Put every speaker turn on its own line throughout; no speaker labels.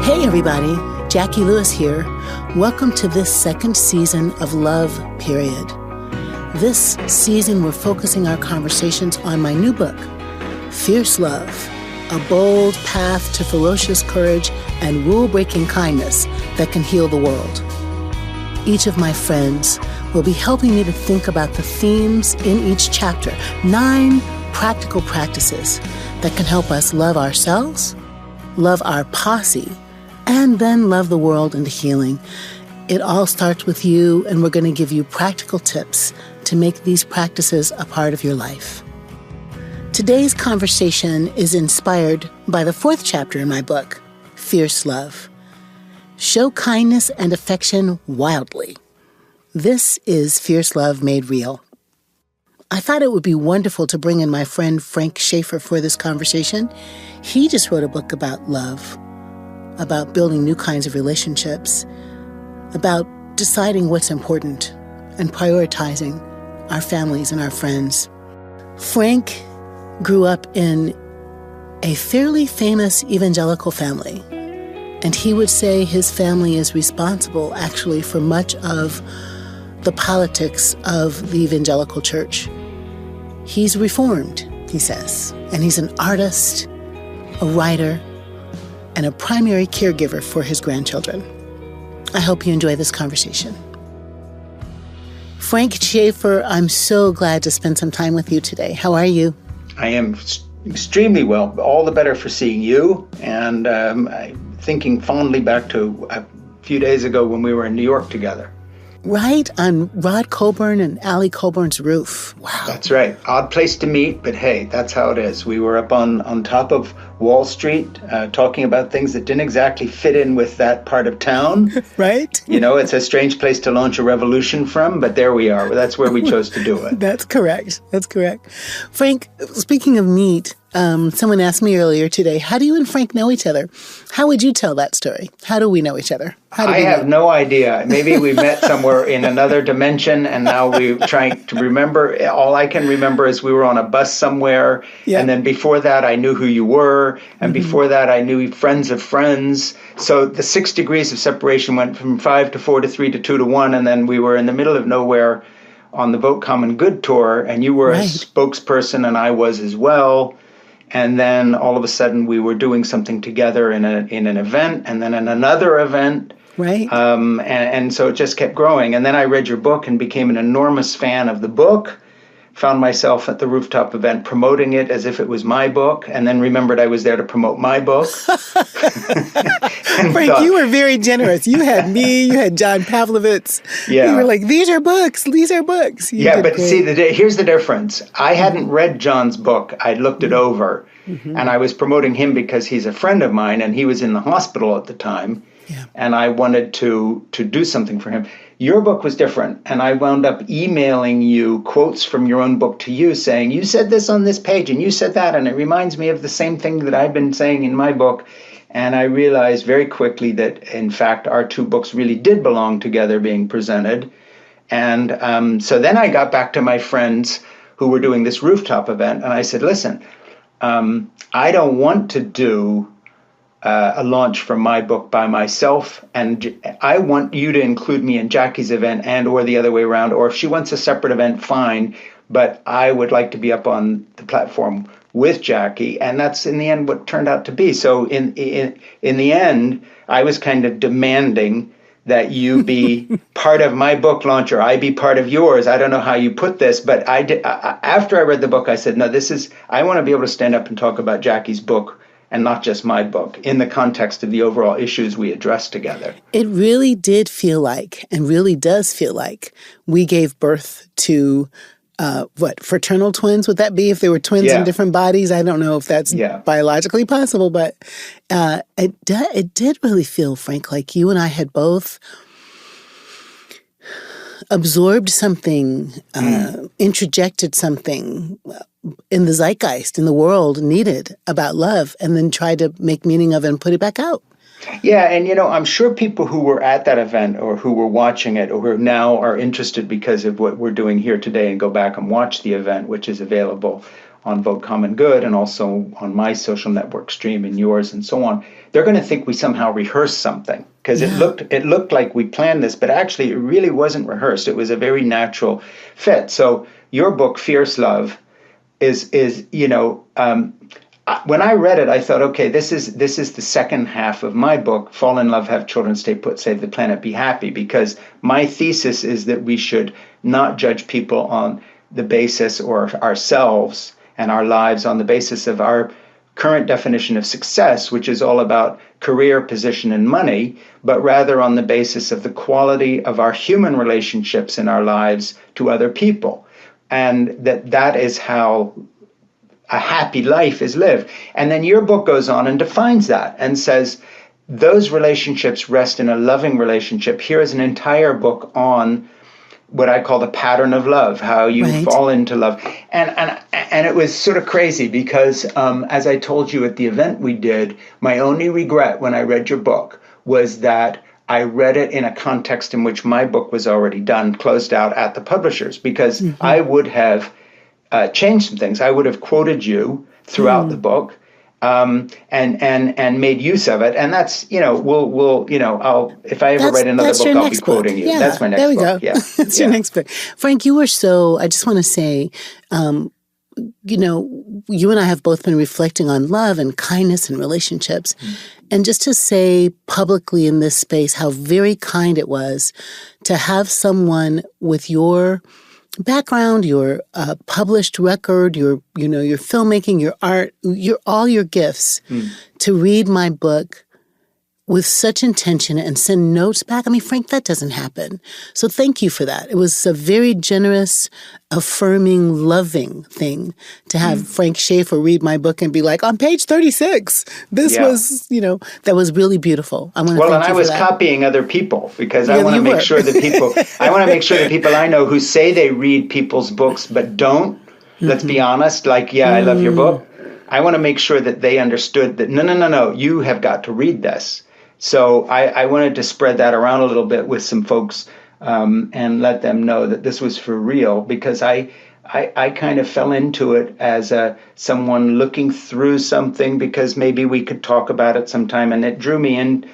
Hey everybody, Jacqui Lewis here. Welcome to this second season of Love, Period. This season we're focusing our conversations on my new book, Fierce Love, a bold path to ferocious courage and rule-breaking kindness that can heal the world. Each of my friends will be helping me to think about the themes in each chapter, 9 practical practices that can help us love ourselves, love our posse, and then love the world into healing. It all starts with you, and we're going to give you practical tips to make these practices a part of your life. Today's conversation is inspired by the 4th chapter in my book, Fierce Love. Show kindness and affection wildly. This is Fierce Love made real. I thought it would be wonderful to bring in my friend Frank Schaeffer for this conversation. He just wrote a book about love, about building new kinds of relationships, about deciding what's important and prioritizing our families and our friends. Frank grew up in a fairly famous evangelical family, and he would say his family is responsible actually for much of the politics of the evangelical church. He's reformed, he says, and he's an artist, a writer, and a primary caregiver for his grandchildren. I hope you enjoy this conversation. Frank Schaeffer, I'm so glad to spend some time with you today. How are you?
I am extremely well, all the better for seeing you, and I'm thinking fondly back to a few days ago when we were in New York together.
Right, on Rod Colburn and Allie Colburn's roof. Wow.
That's right. Odd place to meet, but hey, that's how it is. We were up on top of Wall Street talking about things that didn't exactly fit in with that part of town.
Right?
You know, it's a strange place to launch a revolution from, but there we are. That's where we chose to do it.
That's correct. That's correct. Frank, speaking of meat, someone asked me earlier today, how do you and Frank know each other? How would you tell that story? How do we know each other?
I have no idea. Maybe we met somewhere in another dimension, and now we're trying to remember. All I can remember is we were on a bus somewhere, and then before that I knew who you were, and before that I knew friends of friends. So the 6 degrees of separation went from 5 to 4 to 3 to 2 to 1, and then we were in the middle of nowhere on the Vote Common Good tour, and you were a spokesperson and I was as well. And then all of a sudden we were doing something together in an event, and then in another event.
Right.
And so it just kept growing. And then I read your book and became an enormous fan of the book, found myself at the rooftop event promoting it as if it was my book, and then remembered I was there to promote my book.
Frank, you were very generous. You had me, you had John Pavlovitz.
Yeah.
You were like, these are books.
But see, here's the difference. I hadn't read John's book. I'd looked it over, and I was promoting him because he's a friend of mine, and he was in the hospital at the time. Yeah. And I wanted to do something for him. Your book was different, and I wound up emailing you quotes from your own book to you saying, you said this on this page, and you said that, and it reminds me of the same thing that I've been saying in my book. And I realized very quickly that, in fact, our 2 books really did belong together being presented. And so then I got back to my friends who were doing this rooftop event, and I said, listen, I don't want to do a launch for my book by myself, and I want you to include me in Jacqui's event and or the other way around, or if she wants a separate event, fine, but I would like to be up on the platform with Jacqui, and that's in the end what turned out to be. So in the end, I was kind of demanding that you be part of my book launch or I be part of yours. I don't know how you put this, but I did. After I read the book, I said, no, I want to be able to stand up and talk about Jacqui's book and not just my book, in the context of the overall issues we address together.
It really did feel like, and really does feel like, we gave birth to, fraternal twins? Would that be if they were twins in different bodies? I don't know if that's biologically possible, but it did really feel, Frank, like you and I had both absorbed something, introjected something in the zeitgeist, in the world, needed about love, and then tried to make meaning of it and put it back out.
Yeah, and I'm sure people who were at that event or who were watching it or who now are interested because of what we're doing here today and go back and watch the event, which is available on Vote Common Good and also on my social network stream and yours and so on, they're going to think we somehow rehearsed something, because it looked like we planned this, but actually it really wasn't rehearsed. It was a very natural fit. So your book, Fierce Love, is when I read it, I thought, okay, this is the second half of my book, Fall in Love, Have Children, Stay Put, Save the Planet, Be Happy, because my thesis is that we should not judge people on the basis, or ourselves and our lives on the basis of our current definition of success, which is all about career, position, and money, but rather on the basis of the quality of our human relationships in our lives to other people. And that is how a happy life is lived. And then your book goes on and defines that and says, those relationships rest in a loving relationship. Here is an entire book on what I call the pattern of love, how you fall into love. And it was sort of crazy because, as I told you at the event we did, my only regret when I read your book was that I read it in a context in which my book was already done, closed out at the publishers, because I would have changed some things. I would have quoted you throughout the book, and made use of it. And that's, we'll if I ever write another book, I'll be quoting you.
Yeah,
that's my next book.
There we go.
Yeah.
That's your next book. Frank, you were I just want to say, you and I have both been reflecting on love and kindness and relationships. And just to say publicly in this space how very kind it was to have someone with your background, your published record, your filmmaking, your art, all your gifts, to read my book with such intention and send notes back. I mean, Frank, that doesn't happen. So thank you for that. It was a very generous, affirming, loving thing to have Frank Schaeffer read my book and be like, on page 36, this was, that was really beautiful. I want to thank you for that. Well, and I was
copying other people because I want to make sure that people I know who say they read people's books but don't, let's be honest, I love your book. I want to make sure that they understood that, no, you have got to read this. So I wanted to spread that around a little bit with some folks and let them know that this was for real, because I kind of fell into it as someone looking through something because maybe we could talk about it sometime, and it drew me in.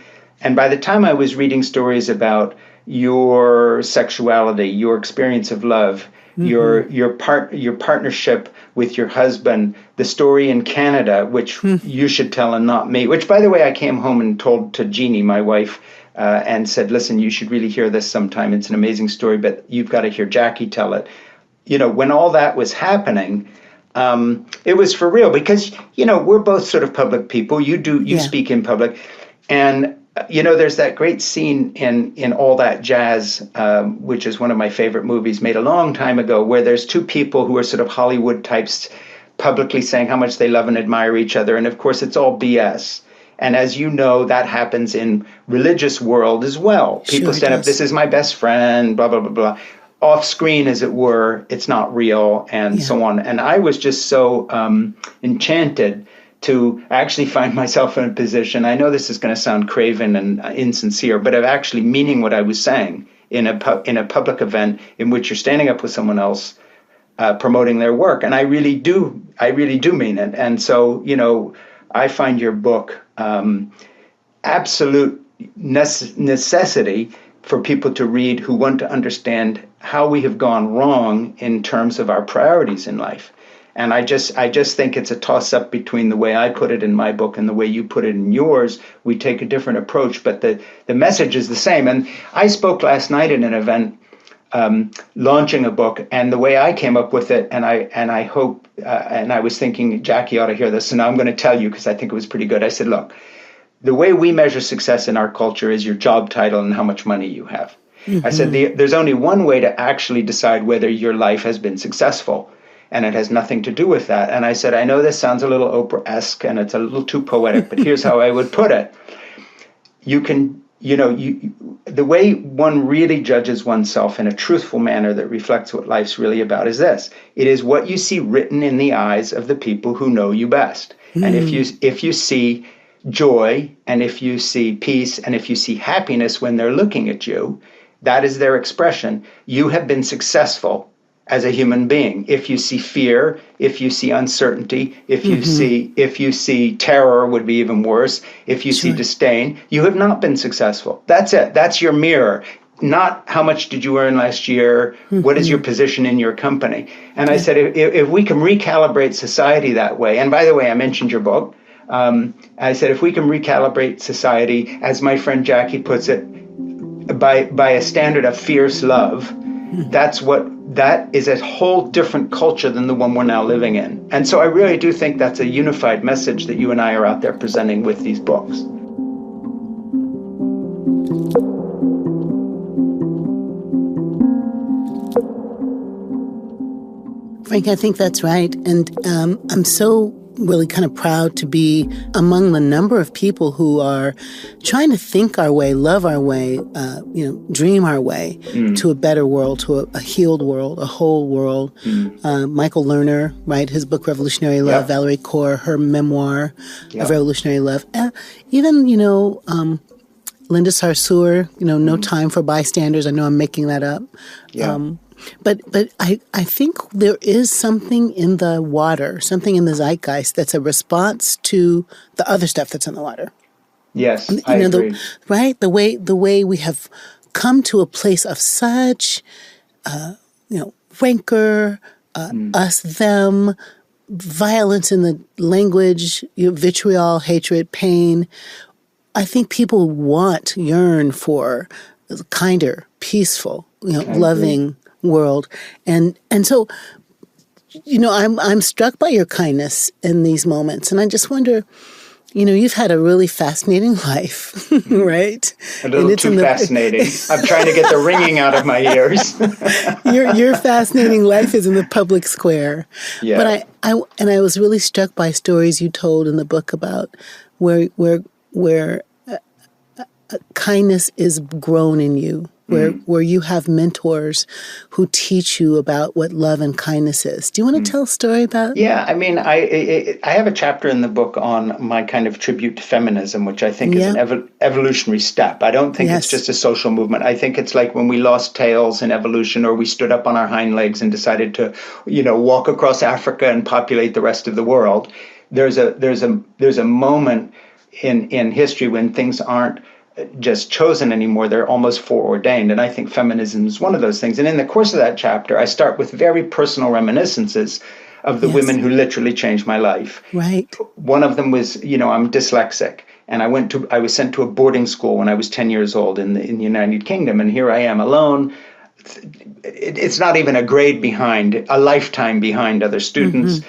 And by the time I was reading stories about your sexuality, your experience of love, your partnership with your husband, the story in Canada, which you should tell and not me, which, by the way, I came home and told to Jeannie, my wife, and said, listen, you should really hear this sometime. It's an amazing story, but you've got to hear Jacqui tell it. When all that was happening, it was for real because, we're both sort of public people. You speak in public. And there's that great scene in All That Jazz, which is one of my favorite movies made a long time ago, where there's two people who are sort of Hollywood types publicly saying how much they love and admire each other. And of course, it's all BS. And as you know, that happens in religious world as well. People stand up, this is my best friend, blah, blah, blah, blah. Off screen, as it were, it's not real, and so on. And I was just so enchanted to actually find myself in a position, I know this is going to sound craven and insincere, but of actually meaning what I was saying in a public event in which you're standing up with someone else promoting their work. And I really do mean it. And so, I find your book absolute necessity for people to read who want to understand how we have gone wrong in terms of our priorities in life. And I just think it's a toss-up between the way I put it in my book and the way you put it in yours. We take a different approach, but the message is the same. And I spoke last night in an event launching a book, and the way I came up with it, and I hope, and I was thinking Jacqui ought to hear this, so now I'm going to tell you because I think it was pretty good. I said, look, the way we measure success in our culture is your job title and how much money you have. I said, there's only one way to actually decide whether your life has been successful, and it has nothing to do with that. And I said, I know this sounds a little Oprah-esque and it's a little too poetic, but here's how I would put it. You can, the way one really judges oneself in a truthful manner that reflects what life's really about is this. It is what you see written in the eyes of the people who know you best. And if you see joy, and if you see peace, and if you see happiness when they're looking at you, that is their expression. You have been successful as a human being. If you see fear, if you see uncertainty, if you see terror, would be even worse. If you see disdain, you have not been successful. That's it. That's your mirror. Not how much did you earn last year? What is your position in your company? And I said, if we can recalibrate society that way, and by the way, I mentioned your book. I said, if we can recalibrate society, as my friend Jacqui puts it, by a standard of fierce love, that is a whole different culture than the one we're now living in. And so I really do think that's a unified message that you and I are out there presenting with these books.
Frank, I think that's right. And I'm so really kind of proud to be among the number of people who are trying to think our way, love our way, dream our way to a better world, to a healed world, a whole world. Michael Lerner, right, his book Revolutionary Love, Valerie Kaur, her memoir of Revolutionary Love. Even, Linda Sarsour, No Time for Bystanders. I know I'm making that up. But I think there is something in the water, something in the zeitgeist that's a response to the other stuff that's in the water.
Yes, I agree.
Right? The way we have come to a place of such, rancor, us, them, violence in the language, vitriol, hatred, pain. I think people yearn for a kinder, peaceful, loving world. And so, I'm struck by your kindness in these moments. And I just wonder, you've had a really fascinating life, right?
A little too fascinating. I'm trying to get the ringing out of my ears.
Your fascinating life is in the public square.
Yeah.
But I was really struck by stories you told in the book about where kindness is grown in you. Where you have mentors who teach you about what love and kindness is. Do you want to tell a story about?
Yeah, I mean, I have a chapter in the book on my kind of tribute to feminism, which I think is an evolutionary step. I don't think it's just a social movement. I think it's like when we lost tails in evolution, or we stood up on our hind legs and decided to, walk across Africa and populate the rest of the world. There's a moment in history when things aren't just chosen anymore, they're almost foreordained. And I think feminism is one of those things. And in the course of that chapter, I start with very personal reminiscences of the women who literally changed my life.
Right.
One of them was, I'm dyslexic, and I was sent to a boarding school when I was 10 years old in the United Kingdom. And here I am alone. It's not even a grade behind, a lifetime behind other students.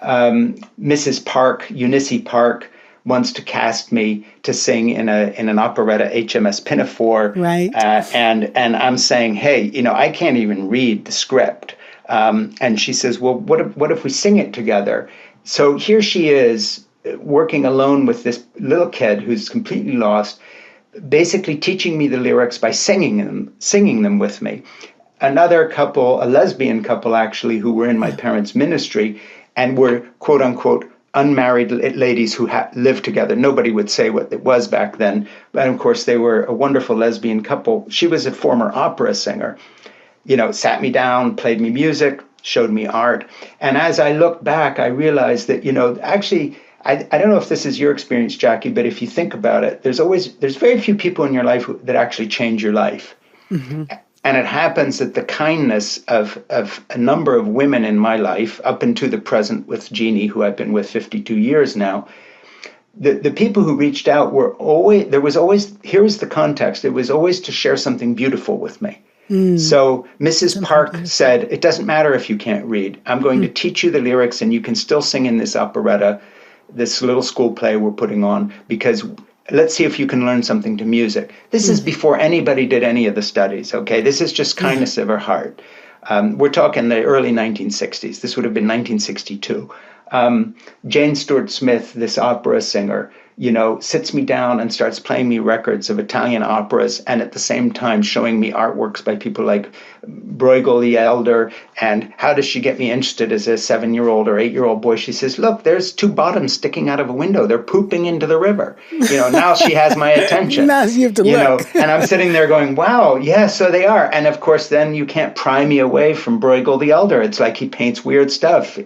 Mrs. Park, Eunice Park, wants to cast me to sing in an operetta, HMS Pinafore.
Right.
And I'm saying, hey, I can't even read the script. And she says, well, what if we sing it together? So here she is working alone with this little kid who's completely lost, basically teaching me the lyrics by singing them with me. Another couple, a lesbian couple actually, who were in my parents' ministry and were, quote unquote, unmarried ladies who lived together. Nobody would say what it was back then. But of course, they were a wonderful lesbian couple. She was a former opera singer, sat me down, played me music, showed me art. And as I look back, I realized that, actually, I don't know if this is your experience, Jacqui, but if you think about it, there's very few people in your life that actually change your life. And it happens that the kindness of a number of women in my life, up into the present with Jeannie, who I've been with 52 years now, the people who reached out here's the context, it was always to share something beautiful with me. So Mrs. Park said, it doesn't matter if you can't read. I'm going to teach you the lyrics and you can still sing in this operetta, this little school play we're putting on, because let's see if you can learn something to music. This is before anybody did any of the studies, okay? This is just kindness of her heart. We're talking the early 1960s. This would have been 1962. Jane Stuart Smith, this opera singer, sits me down and starts playing me records of Italian operas, and at the same time showing me artworks by people like Bruegel the Elder. And how does she get me interested as a 7-year-old or 8-year-old boy? She says, look, there's 2 bottoms sticking out of a window. They're pooping into the river. Now she has my attention.
Now you have to look.
And I'm sitting there going, wow, yeah, so they are. And of course, then you can't pry me away from Bruegel the Elder. It's like he paints weird stuff.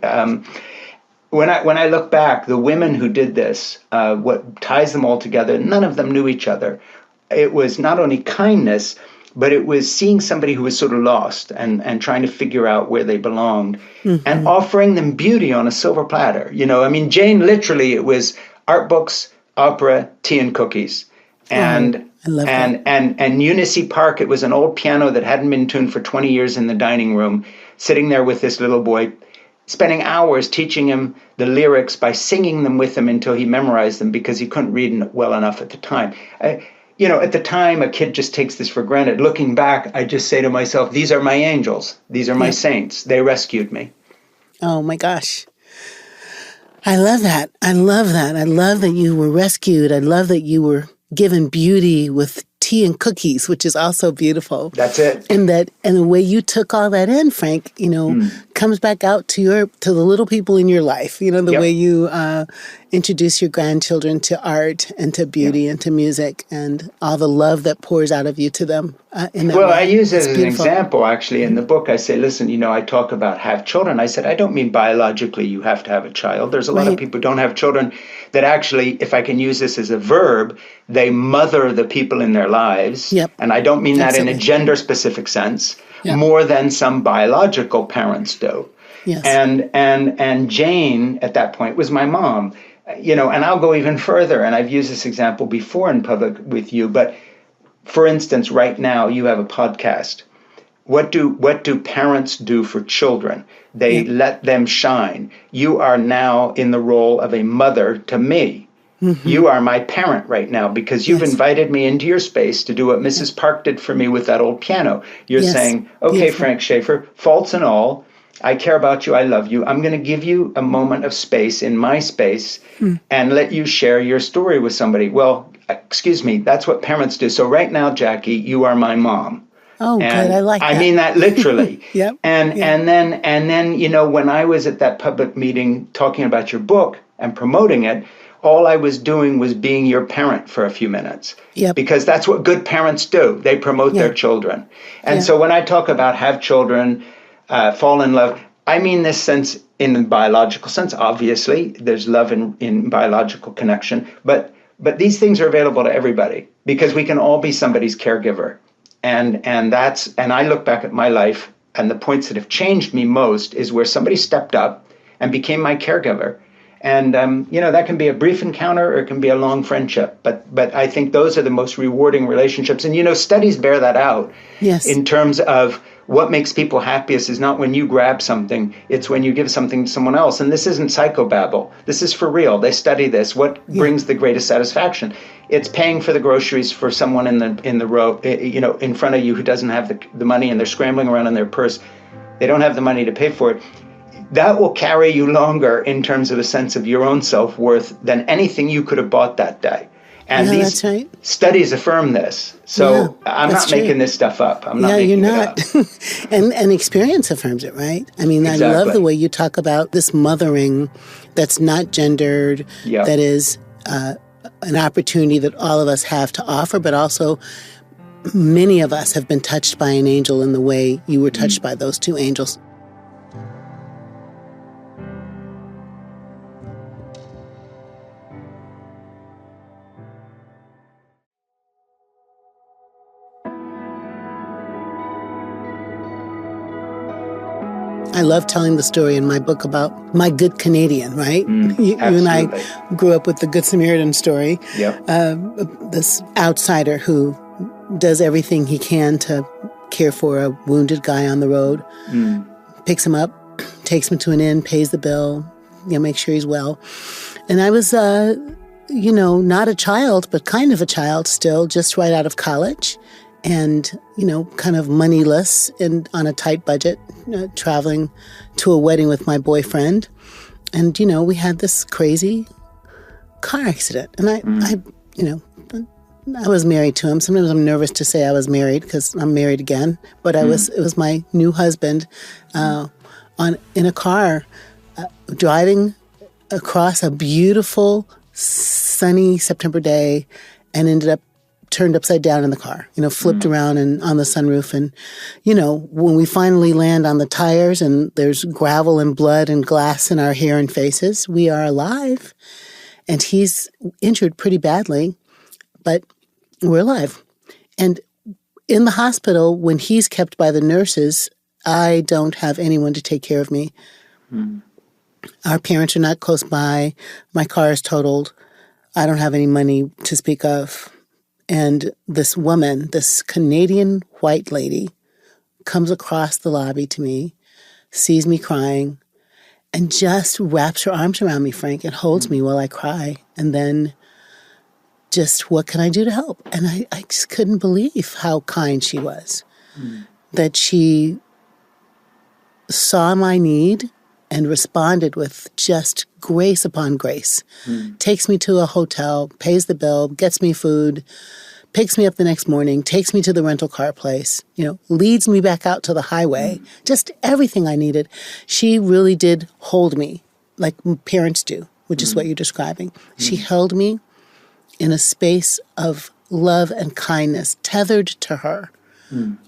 When I look back, the women who did this, what ties them all together, none of them knew each other. It was not only kindness, but it was seeing somebody who was sort of lost and trying to figure out where they belonged, and offering them beauty on a silver platter. Jane, literally, it was art books, opera, tea and cookies. And
I love that.
And Unicy Park, it was an old piano that hadn't been tuned for 20 years in the dining room, sitting there with this little boy, spending hours teaching him the lyrics by singing them with him until he memorized them because he couldn't read well enough at the time. At the time, a kid just takes this for granted. Looking back, I just say to myself, these are my angels. These are my saints. They rescued me.
Oh, my gosh. I love that. I love that. I love that you were rescued. I love that you were given beauty with tea and cookies, which is also beautiful.
That's it.
And the way you took all that in, Frank, comes back out to the little people in your life. The way you introduce your grandchildren to art and to beauty and to music, and all the love that pours out of you to them.
I use it as an example, actually, in the book. I say, listen, I talk about have children. I said, I don't mean biologically you have to have a child. There's a lot of people who don't have children that actually, if I can use this as a verb, they mother the people in their lives.
Yep.
And I don't mean that in a gender-specific sense, more than some biological parents do.
Yes.
And Jane, at that point, was my mom. And I'll go even further, and I've used this example before in public with you, but for instance, right now you have a podcast. What do parents do for children? They let them shine. You are now in the role of a mother to me. Mm-hmm. You are my parent right now because you've invited me into your space to do what Mrs. Park did for me with that old piano. You're saying, okay, beautiful. Frank Schaeffer, faults and all, I care about you, I love you. I'm going to give you a moment of space in my space and let you share your story with somebody. Well, excuse me, that's what parents do. So right now, Jacqui, you are my mom.
Oh, and good. I like that.
I mean that literally.
Yep.
And then, when I was at that public meeting talking about your book and promoting it, all I was doing was being your parent for a few minutes. Yep. Because that's what good parents do. They promote their children. And so when I talk about have children, fall in love, I mean this sense in the biological sense. Obviously, there's love in biological connection. But these things are available to everybody because we can all be somebody's caregiver. And I look back at my life, and the points that have changed me most is where somebody stepped up and became my caregiver. And, that can be a brief encounter or it can be a long friendship. But I think those are the most rewarding relationships. And, studies bear that out in terms of what makes people happiest is not when you grab something, it's when you give something to someone else. And this isn't psychobabble. This is for real. They study this. What brings the greatest satisfaction? It's paying for the groceries for someone in the row, in front of you who doesn't have the money and they're scrambling around in their purse. They don't have the money to pay for it. That will carry you longer in terms of a sense of your own self-worth than anything you could have bought that day. And these studies affirm this. So I'm not making this stuff up. I'm not making it up.
and experience affirms it, right? I mean, exactly. I love the way you talk about this mothering that's not gendered, that is an opportunity that all of us have to offer, but also many of us have been touched by an angel in the way you were touched by those two angels. I love telling the story in my book about my good Canadian, right? You and I grew up with the Good Samaritan story. Yep. This outsider who does everything he can to care for a wounded guy on the road, picks him up, takes him to an inn, pays the bill, makes sure he's well. And I was, not a child, but kind of a child still, just right out of college. And, kind of moneyless and on a tight budget, traveling to a wedding with my boyfriend. And, we had this crazy car accident. And I was married to him. Sometimes I'm nervous to say I was married because I'm married again. But it was my new husband in a car driving across a beautiful, sunny September day and ended up turned upside down in the car, flipped around and on the sunroof. And, when we finally land on the tires and there's gravel and blood and glass in our hair and faces, we are alive. And he's injured pretty badly, but we're alive. And in the hospital, when he's kept by the nurses, I don't have anyone to take care of me. Our parents are not close by. My car is totaled. I don't have any money to speak of. And this woman, this Canadian white lady, comes across the lobby to me, sees me crying, and just wraps her arms around me, Frank, and holds me while I cry. And then just, what can I do to help? And I just couldn't believe how kind she was, that she saw my need and responded with just grace upon grace. Takes me to a hotel, pays the bill, gets me food, picks me up the next morning, takes me to the rental car place, leads me back out to the highway, just everything I needed. She really did hold me like parents do, which is what you're describing. She held me in a space of love and kindness, tethered to her.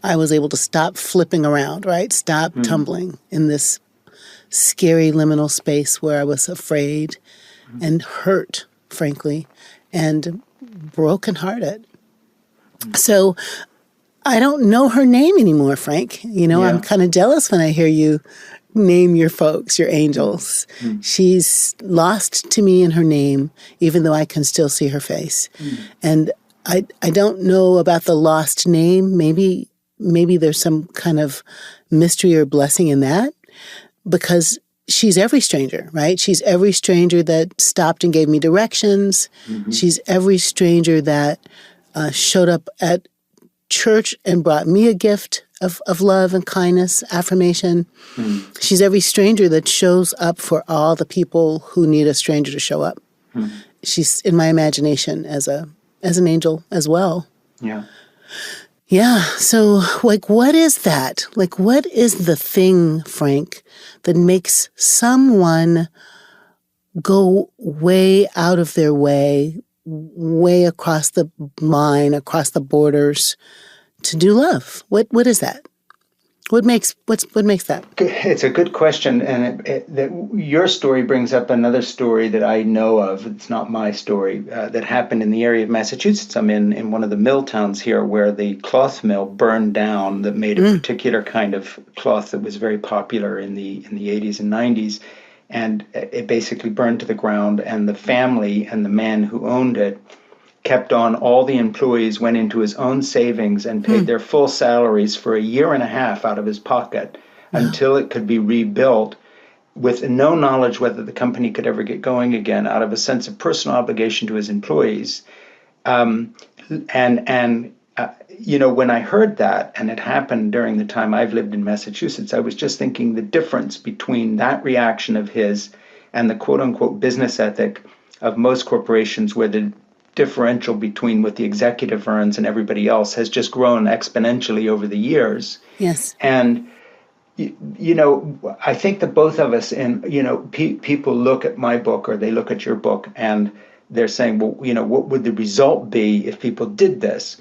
I was able to stop flipping around, right? Stop tumbling in this scary liminal space where I was afraid and hurt, frankly, and brokenhearted. So I don't know her name anymore, Frank. I'm kind of jealous when I hear you name your folks, your angels. She's lost to me in her name, even though I can still see her face. And I don't know about the lost name. Maybe there's some kind of mystery or blessing in that, because she's every stranger, right? She's every stranger that stopped and gave me directions. She's every stranger that showed up at church and brought me a gift of love and kindness, affirmation. She's every stranger that shows up for all the people who need a stranger to show up. She's in my imagination as an angel as well. Yeah. So, what is that? What is the thing, Frank, that makes someone go way out of their way across the line, across the borders, to do love? What is that? What makes that?
It's a good question, and your story brings up another story that I know of. It's not my story, that happened in the area of Massachusetts. I'm in one of the mill towns here, where the cloth mill burned down that made a particular kind of cloth that was very popular in the 80s and 90s, and it basically burned to the ground. And the family and the man who owned it kept on. All the employees went into his own savings and paid their full salaries for a year and a half out of his pocket until it could be rebuilt, with no knowledge whether the company could ever get going again, out of a sense of personal obligation to his employees. When I heard that, and it happened during the time I've lived in Massachusetts, I was just thinking the difference between that reaction of his and the quote-unquote business ethic of most corporations, where the differential between what the executive earns and everybody else has just grown exponentially over the years.
Yes.
And, I think that both of us, and, people look at my book or they look at your book and they're saying, well, what would the result be if people did this?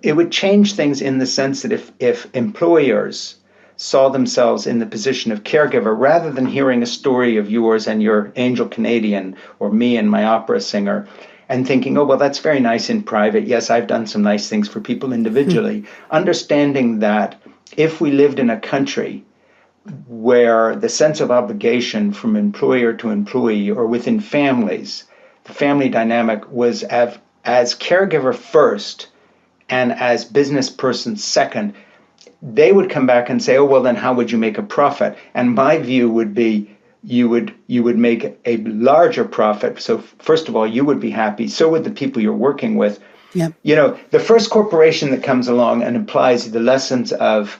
It would change things in the sense that if employers saw themselves in the position of caregiver, rather than hearing a story of yours and your angel Canadian, or me and my opera singer, and thinking, oh, well, that's very nice in private. Yes, I've done some nice things for people individually. Understanding that if we lived in a country where the sense of obligation from employer to employee, or within families, the family dynamic was as caregiver first and as business person second, they would come back and say, oh, well, then how would you make a profit? And my view would be, you would make a larger profit. So first of all, you would be happy. So would the people you're working with.
Yep.
The first corporation that comes along and applies the lessons of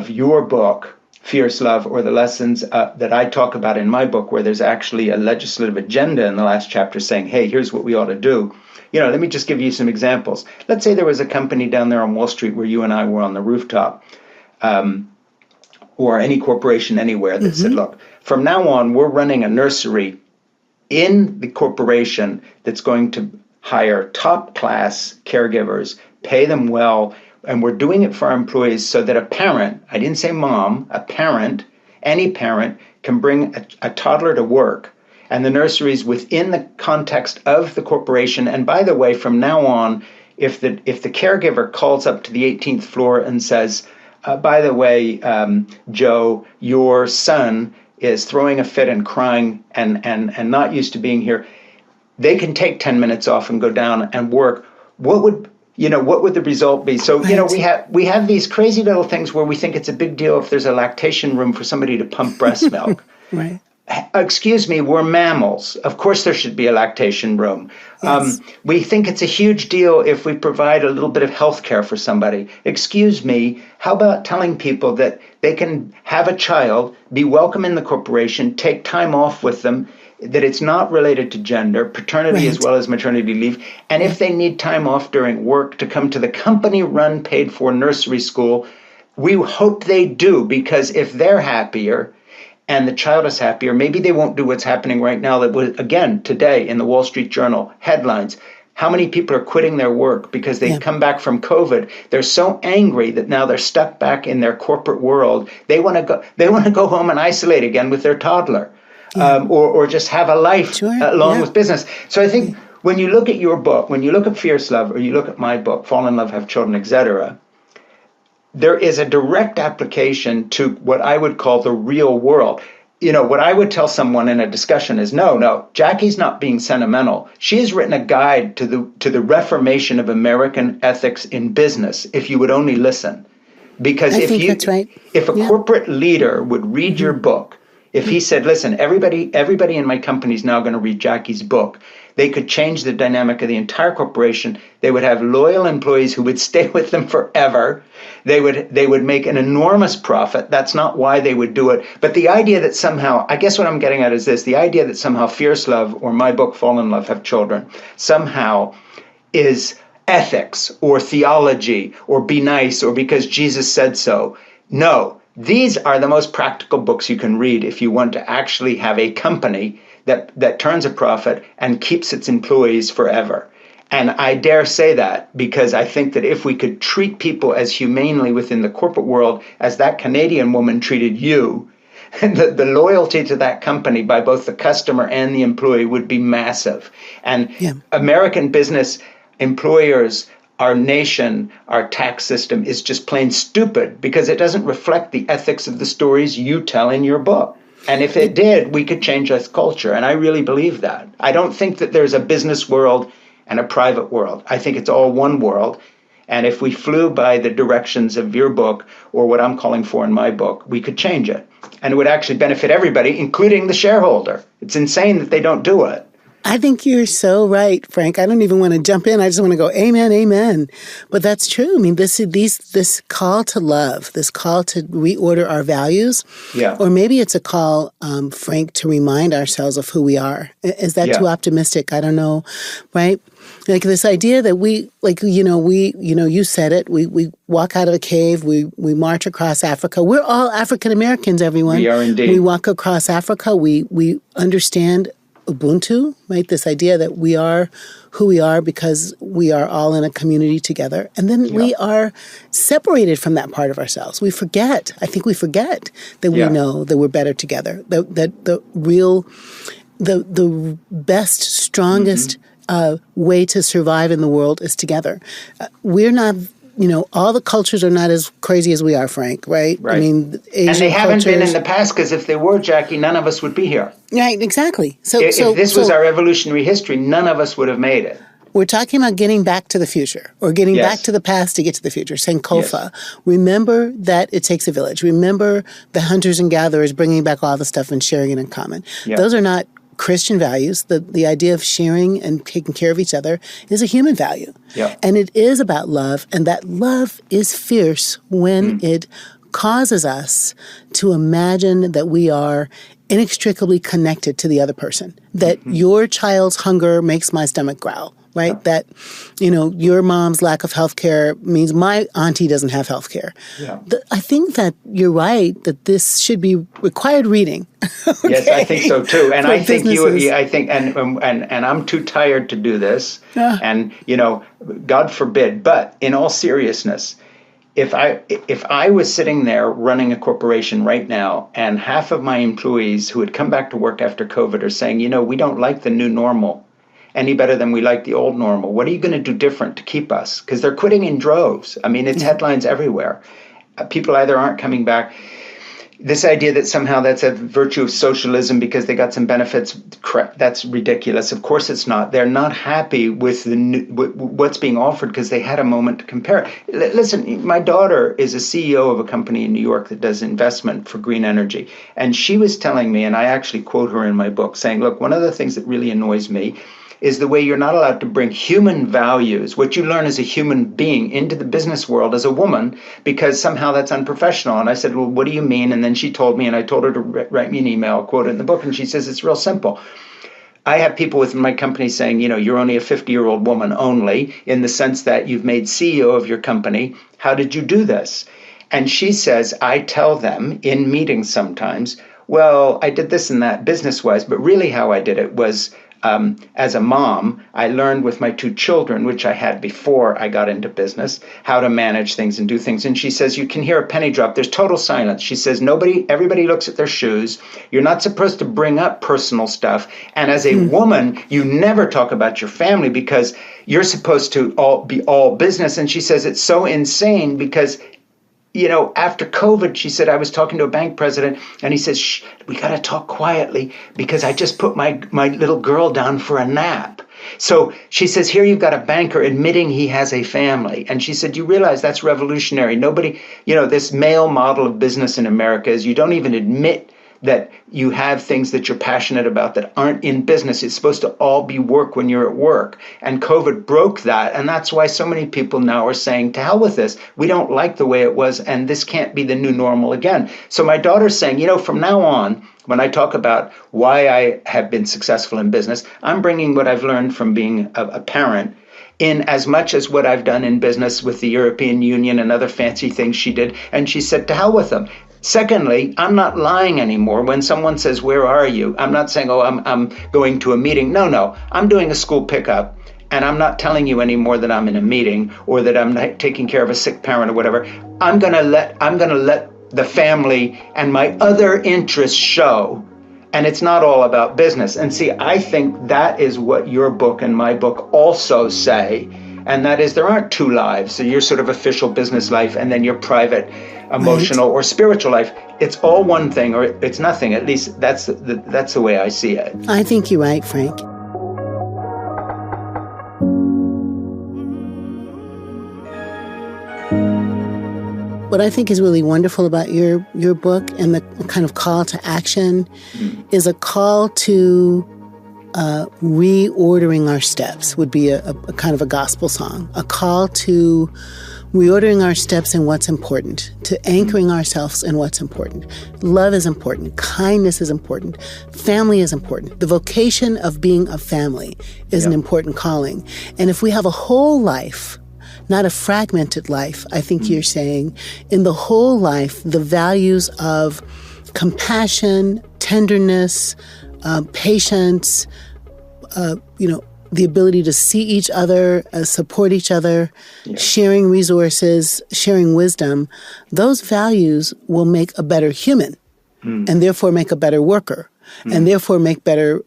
your book fierce love, or the lessons that I talk about in my book, where there's actually a legislative agenda in the last chapter saying, hey, here's what we ought to do. Let me just give you some examples. Let's say there was a company down there on Wall Street where you and I were on the rooftop, or any corporation anywhere that said, look, from now on, we're running a nursery in the corporation that's going to hire top-class caregivers, pay them well, and we're doing it for our employees so that a parent, I didn't say mom, a parent, any parent can bring a toddler to work. And the nursery is within the context of the corporation. And by the way, from now on, if the caregiver calls up to the 18th floor and says, by the way, Joe, your son is throwing a fit and crying and not used to being here, they can take 10 minutes off and go down and work. What would the result be? So, we have these crazy little things where we think it's a big deal if there's a lactation room for somebody to pump breast milk.
Right.
Excuse me, we're mammals. Of course there should be a lactation room. Yes. We think it's a huge deal if we provide a little bit of health care for somebody. Excuse me, how about telling people that they can have a child, be welcome in the corporation, take time off with them, that it's not related to gender, paternity as well as maternity leave, and if they need time off during work to come to the company-run, paid-for nursery school, we hope they do, because if they're happier and the child is happier, maybe they won't do what's happening right now. That was, again, today in the Wall Street Journal, headlines. How many people are quitting their work because they've come back from COVID? They're so angry that now they're stuck back in their corporate world. They want to go home and isolate again with their toddler, or just have a life along with business. So I think when you look at your book, when you look at Fierce Love, or you look at my book, Fall in Love, Have Children, etc., there is a direct application to what I would call the real world. What I would tell someone in a discussion is, no, Jacqui's not being sentimental. She has written a guide to the reformation of American ethics in business, if you would only listen. Because if a corporate leader would read your book, if he said, listen, everybody in my company is now going to read Jacqui's book, they could change the dynamic of the entire corporation. They would have loyal employees who would stay with them forever. They would make an enormous profit. That's not why they would do it. But the idea that somehow, I guess what I'm getting at is this, the idea that somehow Fierce Love, or my book, Fall in Love, Have Children, somehow is ethics or theology or be nice or because Jesus said so. No. These are the most practical books you can read if you want to actually have a company that turns a profit and keeps its employees forever. And I dare say that because I think that if we could treat people as humanely within the corporate world as that Canadian woman treated you, the loyalty to that company by both the customer and the employee would be massive. And American business employers, our nation, our tax system is just plain stupid because it doesn't reflect the ethics of the stories you tell in your book. And if it did, we could change our culture. And I really believe that. I don't think that there's a business world and a private world. I think it's all one world. And if we flew by the directions of your book or what I'm calling for in my book, we could change it. And it would actually benefit everybody, including the shareholder. It's insane that they don't do it.
I think you're so right, Frank. I don't even want to jump in. I just want to go, amen, amen. But that's true. I mean, this call to love, this call to reorder our values, or maybe it's a call, Frank, to remind ourselves of who we are. Is that too optimistic? I don't know, right? Like this idea that you said it, we walk out of a cave, we march across Africa. We're all African Americans, everyone.
We are indeed.
We walk across Africa, we understand Ubuntu, right? This idea that we are who we are because we are all in a community together. And then we are separated from that part of ourselves. I think we forget that we know that we're better together, that the best, strongest way to survive in the world is together. We're not... all the cultures are not as crazy as we are, Frank, right?
I mean, Asian and they haven't been in the past, because if they were, Jacqui, none of us would be here.
Right, exactly.
If this was our evolutionary history, none of us would have made it.
We're talking about getting back to the future, or getting back to the past to get to the future. Sankofa. Yes. Remember that it takes a village. Remember the hunters and gatherers bringing back all the stuff and sharing it in common. Yep. Those are not Christian values. The idea of sharing and taking care of each other is a human value. Yeah. And it is about love, and that love is fierce when it causes us to imagine that we are inextricably connected to the other person, that your child's hunger makes my stomach growl, right? Yeah. That, your mom's lack of health care means my auntie doesn't have health care. Yeah. I think that you're right, that this should be required reading. Okay?
Yes, I think so too. And I think and I'm too tired to do this. And, God forbid, but in all seriousness, if I was sitting there running a corporation right now and half of my employees who had come back to work after COVID are saying, we don't like the new normal any better than we like the old normal. What are you going to do different to keep us? Because they're quitting in droves. I mean, it's headlines everywhere. People either aren't coming back. This idea that somehow that's a virtue of socialism because they got some benefits, that's ridiculous. Of course it's not. They're not happy with what's being offered because they had a moment to compare. Listen, my daughter is a CEO of a company in New York that does investment for green energy. And she was telling me, and I actually quote her in my book, saying, look, one of the things that really annoys me is the way you're not allowed to bring human values, what you learn as a human being, into the business world as a woman, because somehow that's unprofessional. And I said, well, what do you mean? And then she told me, and I told her to write me an email, I'll quote it in the book, and she says, it's real simple. I have people within my company saying, you're only a 50-year-old woman only, in the sense that you've made CEO of your company. How did you do this? And she says, I tell them in meetings sometimes, well, I did this and that business-wise, but really how I did it was, as a mom, I learned with my 2 children, which I had before I got into business, how to manage things and do things. And she says, you can hear a penny drop. There's total silence. She says, everybody looks at their shoes. You're not supposed to bring up personal stuff. And as a woman, you never talk about your family because you're supposed to be all business. And she says, it's so insane because after COVID, she said, I was talking to a bank president and he says, shh, we got to talk quietly because I just put my little girl down for a nap. So she says, here you've got a banker admitting he has a family. And she said, you realize that's revolutionary. Nobody, this male model of business in America is you don't even admit that you have things that you're passionate about that aren't in business. It's supposed to all be work when you're at work. And COVID broke that. And that's why so many people now are saying, to hell with this. We don't like the way it was. And this can't be the new normal again. So my daughter's saying, from now on, when I talk about why I have been successful in business, I'm bringing what I've learned from being a parent in as much as what I've done in business with the European Union and other fancy things she did. And she said, to hell with them. Secondly, I'm not lying anymore. When someone says, where are you? I'm not saying, I'm going to a meeting. No, I'm doing a school pickup. And I'm not telling you anymore that I'm in a meeting or that I'm taking care of a sick parent or whatever. I'm going to let the family and my other interests show. And it's not all about business. And see, I think that is what your book and my book also say. And that is, there aren't 2 lives. So your sort of official business life and then your private emotional or spiritual life. It's all one thing or it's nothing. At least that's the way I see it.
I think you're right, Frank. What I think is really wonderful about your book and the kind of call to action is a call to reordering our steps would be a kind of a gospel song, a call to reordering our steps in what's important, to anchoring ourselves in what's important. Love is important. Kindness is important. Family is important. The vocation of being a family is an important calling. And if we have a whole life, not a fragmented life, I think you're saying, in the whole life, the values of compassion, tenderness, patience, the ability to see each other, support each other, sharing resources, sharing wisdom, those values will make a better human and therefore make a better worker and therefore make better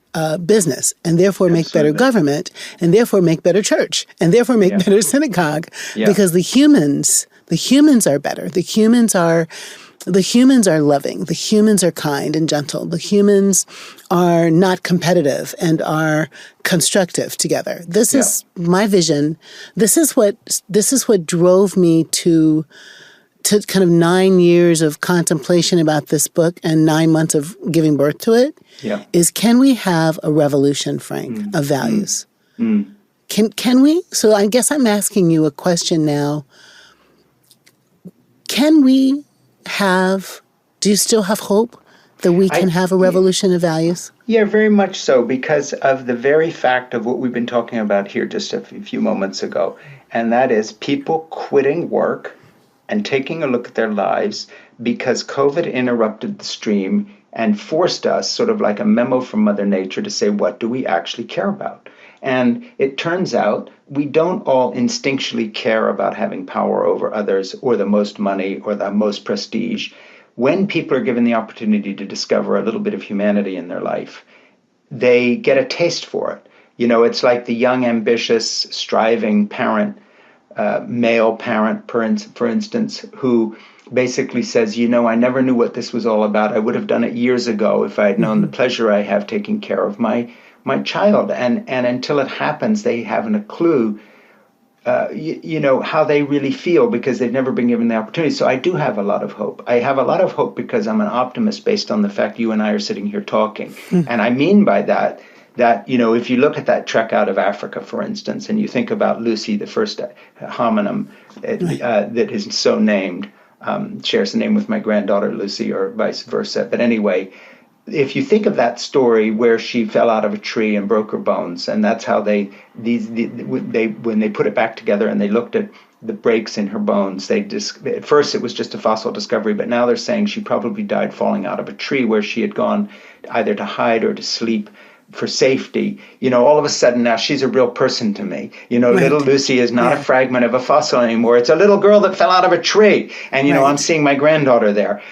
business and therefore make better government and therefore make better church and therefore make better synagogue because the humans are better. The humans are loving. The humans are kind and gentle. The humans are not competitive and are constructive together. This is my vision. This is what drove me to kind of 9 years of contemplation about this book and 9 months of giving birth to it. Is can we have a revolution, Frank, of values? Can we? So I guess I'm asking you a question now. Can we do you still have hope that we can have a revolution of values?
Yeah, very much so, because of the very fact of what we've been talking about here just a few moments ago, and that is people quitting work and taking a look at their lives because COVID interrupted the stream and forced us, sort of like a memo from Mother Nature, to say, what do we actually care about? And it turns out we don't all instinctually care about having power over others or the most money or the most prestige. When people are given the opportunity to discover a little bit of humanity in their life, they get a taste for it. You know, it's like the young, ambitious, striving parent, male parent, for instance, who basically says, you know, I never knew what this was all about. I would have done it years ago if I had known the pleasure I have taking care of my child. And until it happens, they haven't a clue, you know, how they really feel, because they've never been given the opportunity. So I do have a lot of hope. I have a lot of hope because I'm an optimist based on the fact you and I are sitting here talking. And I mean by that, you know, if you look at that trek out of Africa, for instance, and you think about Lucy, the first hominin that is so named, shares the name with my granddaughter Lucy, or vice versa. But anyway, if you think of that story where she fell out of a tree and broke her bones, and that's how when they put it back together and they looked at the breaks in her bones, at first it was just a fossil discovery, but now they're saying she probably died falling out of a tree where she had gone either to hide or to sleep for safety. You know, all of a sudden now she's a real person to me. You know, little Lucy is not a fragment of a fossil anymore. It's a little girl that fell out of a tree. And, you know, I'm seeing my granddaughter there.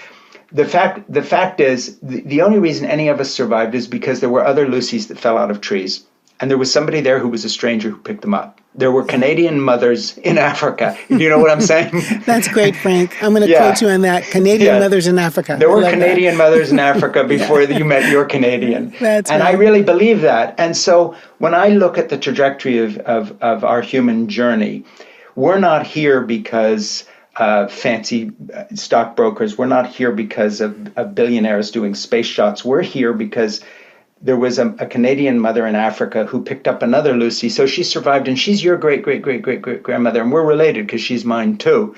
The fact is, the only reason any of us survived is because there were other Lucys that fell out of trees. And there was somebody there who was a stranger who picked them up. There were Canadian mothers in Africa. You know what I'm saying?
That's great, Frank. I'm going to quote you on that. Canadian mothers in Africa.
There were Canadian mothers in Africa before you met your Canadian.
That's
and
right.
I really believe that. And so when I look at the trajectory of our human journey, we're not here because fancy stockbrokers. We're not here because of billionaires doing space shots. We're here because there was a Canadian mother in Africa who picked up another Lucy. So she survived, and she's your great-great-great-great-great-grandmother, and we're related because she's mine too.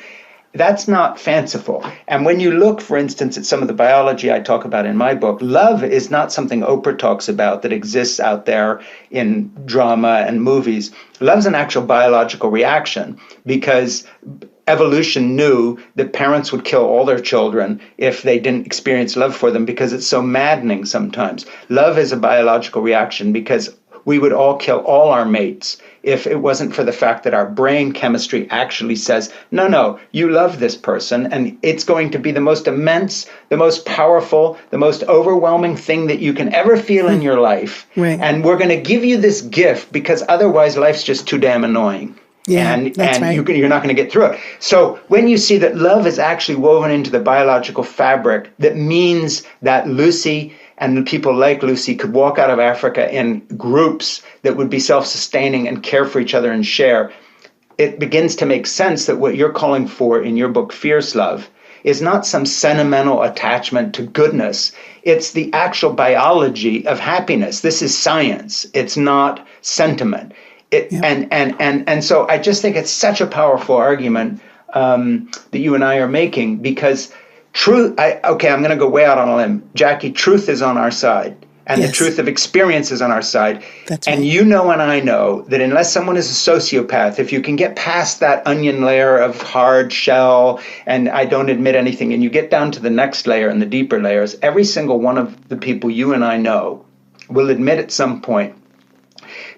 That's not fanciful. And when you look, for instance, at some of the biology I talk about in my book, love is not something Oprah talks about that exists out there in drama and movies. Love's an actual biological reaction, because evolution knew that parents would kill all their children if they didn't experience love for them, because it's so maddening sometimes. Love is a biological reaction because we would all kill all our mates if it wasn't for the fact that our brain chemistry actually says, no, you love this person, and it's going to be the most immense, the most powerful, the most overwhelming thing that you can ever feel in your life.
Right.
And we're going to give you this gift because otherwise life's just too damn annoying.
Yeah,
and
right.
You're not going to get through it. So when you see that love is actually woven into the biological fabric, that means that Lucy and people like Lucy could walk out of Africa in groups that would be self-sustaining and care for each other and share, it begins to make sense that what you're calling for in your book, Fierce Love, is not some sentimental attachment to goodness. It's the actual biology of happiness. This is science. It's not sentiment. And so I just think it's such a powerful argument that you and I are making, because truth, I'm going to go way out on a limb. Jacqui, truth is on our side, and the truth of experience is on our side.
That's
and
right.
You know and I know that unless someone is a sociopath, if you can get past that onion layer of hard shell and I don't admit anything, and you get down to the next layer and the deeper layers, every single one of the people you and I know will admit at some point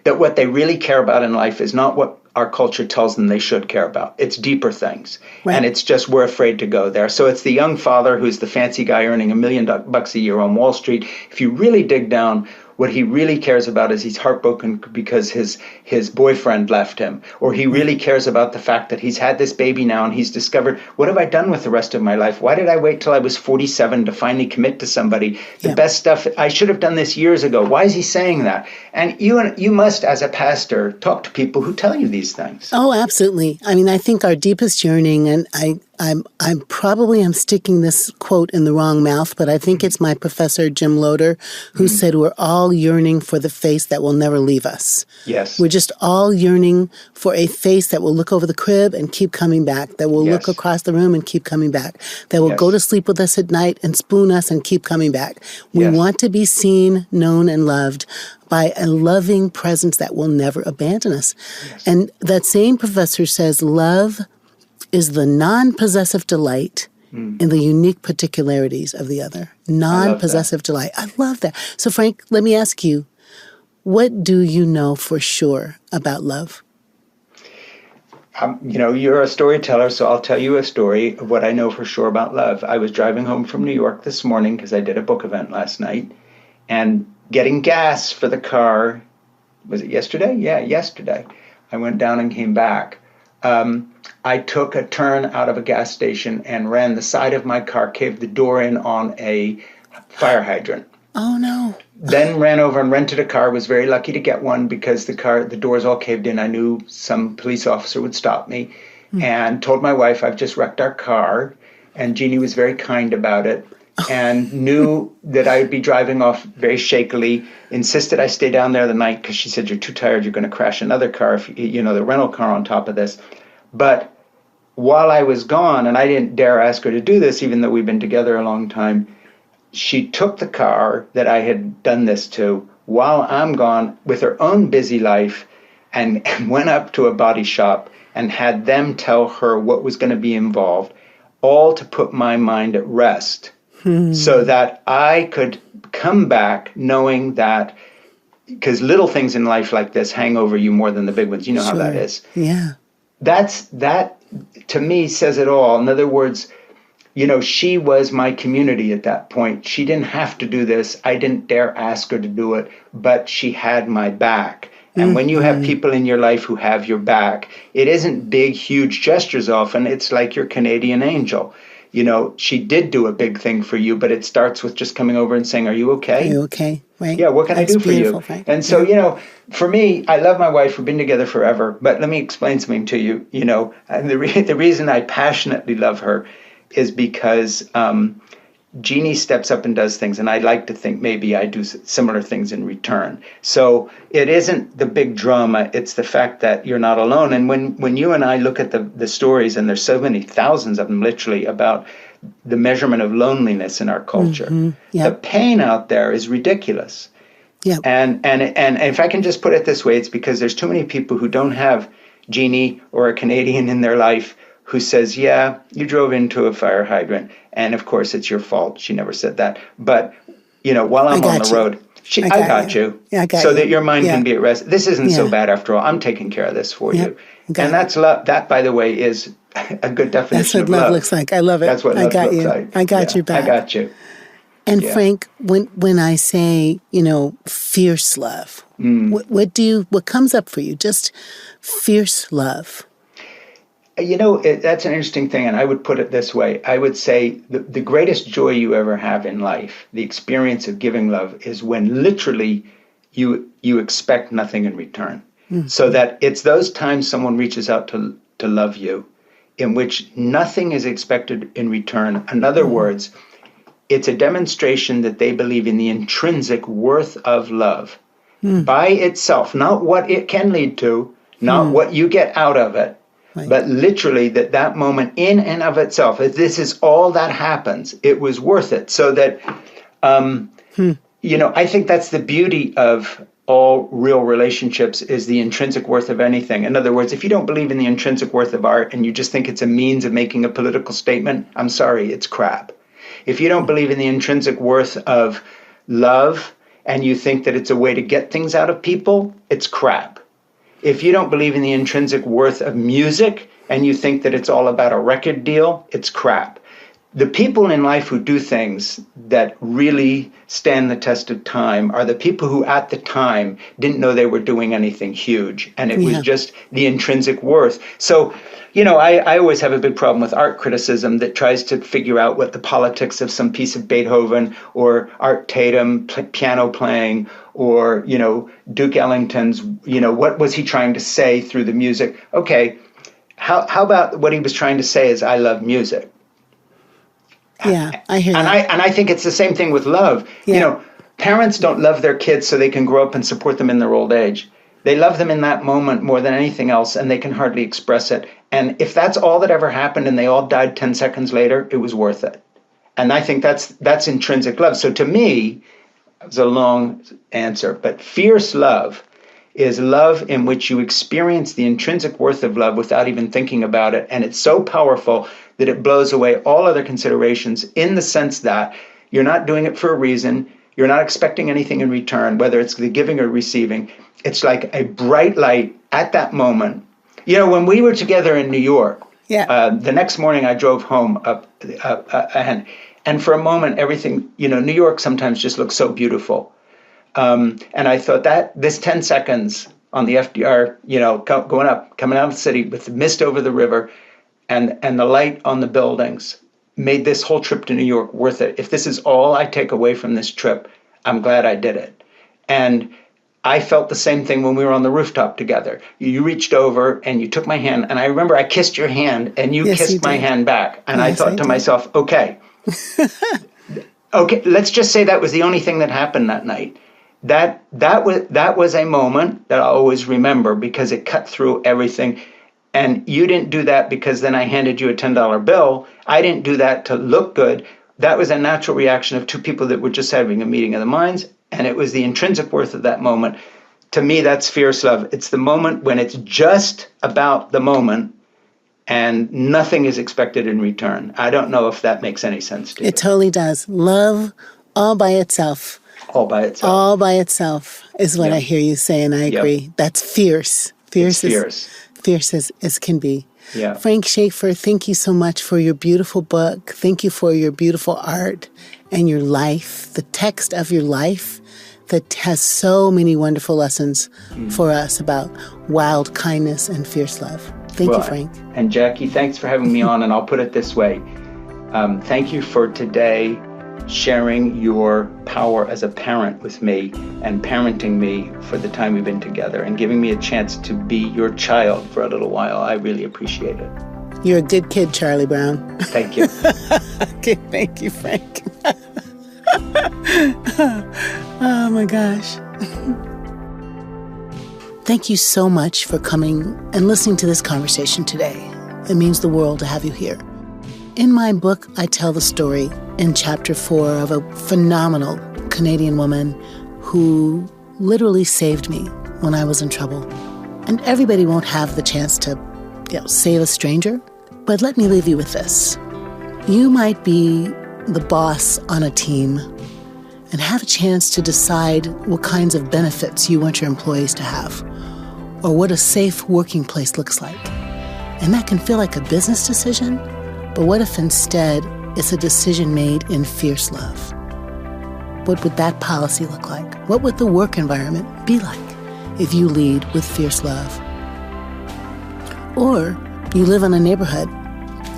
that what they really care about in life is not what our culture tells them they should care about. It's deeper things. Right. And it's just we're afraid to go there. So it's the young father who's the fancy guy earning $1 million a year on Wall Street. If you really dig down, what he really cares about is he's heartbroken because his boyfriend left him, or he really cares about the fact that he's had this baby now and he's discovered, what have I done with the rest of my life? Why did I wait till I was 47 to finally commit to somebody? The best stuff, I should have done this years ago. Why is he saying that? And you must, as a pastor, talk to people who tell you these things.
Oh, absolutely. I mean, I think our deepest yearning, and I'm probably am sticking this quote in the wrong mouth, but I think it's my professor, Jim Loder, who said we're all yearning for the face that will never leave us.
Yes.
We're just all yearning for a face that will look over the crib and keep coming back, that will look across the room and keep coming back, that will go to sleep with us at night and spoon us and keep coming back. We want to be seen, known, and loved by a loving presence that will never abandon us. Yes. And that same professor says love is the non-possessive delight in the unique particularities of the other. Non-possessive delight. I love that. So, Frank, let me ask you, what do you know for sure about love?
You're a storyteller, so I'll tell you a story of what I know for sure about love. I was driving home from New York this morning because I did a book event last night, and getting gas for the car, was it yesterday? Yeah, yesterday. I went down and came back. I took a turn out of a gas station and ran the side of my car, caved the door in on a fire hydrant.
Oh, no.
Then ran over and rented a car. Was very lucky to get one because the doors all caved in. I knew some police officer would stop me and told my wife, I've just wrecked our car. And Jeannie was very kind about it and knew that I would be driving off very shakily, insisted I stay down there the night because she said, you're too tired, you're going to crash another car, if the rental car on top of this. But while I was gone, and I didn't dare ask her to do this, even though we've been together a long time, she took the car that I had done this to while I'm gone with her own busy life and went up to a body shop and had them tell her what was going to be involved, all to put my mind at rest so that I could come back knowing that, because little things in life like this hang over you more than the big ones. You know how that is.
Yeah.
That to me says it all. In other words, she was my community at that point. She didn't have to do this. I didn't dare ask her to do it, but she had my back. And when you have people in your life who have your back, it isn't big, huge gestures often. It's like your Canadian angel. She did do a big thing for you, but it starts with just coming over and saying, are you okay?
Are you okay? Right.
Yeah, what can I do for you?
Frank.
And so, for me, I love my wife. We've been together forever. But let me explain something to you. And the reason I passionately love her is because Jeannie steps up and does things, and I like to think maybe I do similar things in return. So it isn't the big drama, it's the fact that you're not alone. And when you and I look at the stories, and there's so many thousands of them literally about the measurement of loneliness in our culture, the pain out there is ridiculous. Yeah. And if I can just put it this way, it's because there's too many people who don't have Jeannie or a Canadian in their life who says, yeah, you drove into a fire hydrant, and of course it's your fault. She never said that. But, while I'm on the road, I got you. Yeah, I got so you. That your mind can be at rest. This isn't so bad after all. I'm taking care of this for you. And that's love. That, by the way, is a good definition of love. That's what love looks like.
I love it.
That's what love looks like.
I got you back.
I got you.
And Frank, when I say, fierce love, what comes up for you? Just fierce love.
That's an interesting thing, and I would put it this way. I would say the greatest joy you ever have in life, the experience of giving love, is when literally you expect nothing in return. So that it's those times someone reaches out to love you in which nothing is expected in return. In other words, it's a demonstration that they believe in the intrinsic worth of love by itself, not what it can lead to, not what you get out of it. Right. But literally that moment in and of itself, if this is all that happens, it was worth it. So that, I think that's the beauty of all real relationships, is the intrinsic worth of anything. In other words, if you don't believe in the intrinsic worth of art and you just think it's a means of making a political statement, I'm sorry, it's crap. If you don't believe in the intrinsic worth of love and you think that it's a way to get things out of people, it's crap. If you don't believe in the intrinsic worth of music and you think that it's all about a record deal, it's crap. The people in life who do things that really stand the test of time are the people who at the time didn't know they were doing anything huge, and it was just the intrinsic worth. So, I always have a big problem with art criticism that tries to figure out what the politics of some piece of Beethoven or Art Tatum piano playing or, Duke Ellington's, what was he trying to say through the music? Okay, how about what he was trying to say is, I love music.
Yeah, I hear that.
And I think it's the same thing with love.
Yeah.
Parents don't love their kids so they can grow up and support them in their old age. They love them in that moment more than anything else, and they can hardly express it. And if that's all that ever happened and they all died 10 seconds later, it was worth it. And I think that's intrinsic love. So to me, it was a long answer, but fierce love is love in which you experience the intrinsic worth of love without even thinking about it. And it's so powerful that it blows away all other considerations, in the sense that you're not doing it for a reason. You're not expecting anything in return, whether it's the giving or receiving. It's like a bright light at that moment. When we were together in New York, the next morning I drove home and for a moment, everything, New York sometimes just looks so beautiful. And I thought that this 10 seconds on the FDR, going up, coming out of the city with the mist over the river and the light on the buildings made this whole trip to New York worth it. If this is all I take away from this trip, I'm glad I did it. And I felt the same thing when we were on the rooftop together. You reached over and you took my hand, and I remember I kissed your hand and you kissed my hand back. And I thought to myself, okay, let's just say that was the only thing that happened that night. That was a moment that I'll always remember, because it cut through everything. And you didn't do that because then I handed you a $10 bill. I didn't do that to look good. That was a natural reaction of two people that were just having a meeting of the minds. And it was the intrinsic worth of that moment. To me, that's fierce love. It's the moment when it's just about the moment and nothing is expected in return. I don't know if that makes any sense to you.
It totally does. Love all by itself.
All by itself.
All by itself is what I hear you say, and I agree.
Yep.
That's fierce. Fierce as can be.
Yeah.
Frank Schaeffer, thank you so much for your beautiful book. Thank you for your beautiful art and your life, the text of your life that has so many wonderful lessons for us about wild kindness and fierce love. Thank you, Frank.
And Jacqui, thanks for having me on. And I'll put it this way. Thank you for today sharing your power as a parent with me and parenting me for the time we've been together and giving me a chance to be your child for a little while. I really appreciate it.
You're a good kid, Charlie Brown.
Thank you.
Okay, thank you, Frank. Oh my gosh. Thank you so much for coming and listening to this conversation today. It means the world to have you here. In my book, I tell the story in chapter 4 of a phenomenal Canadian woman who literally saved me when I was in trouble. And everybody won't have the chance to, save a stranger. But let me leave you with this. You might be the boss on a team and have a chance to decide what kinds of benefits you want your employees to have, or what a safe working place looks like. And that can feel like a business decision, but what if instead it's a decision made in fierce love? What would that policy look like? What would the work environment be like if you lead with fierce love? Or you live in a neighborhood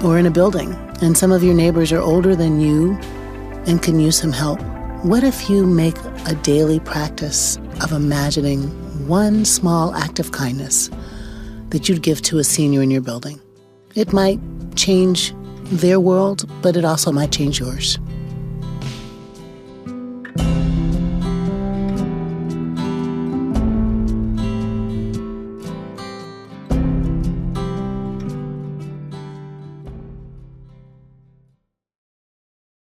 or in a building, and some of your neighbors are older than you and can use some help. What if you make a daily practice of imagining one small act of kindness that you'd give to a senior in your building? It might change their world, but it also might change yours.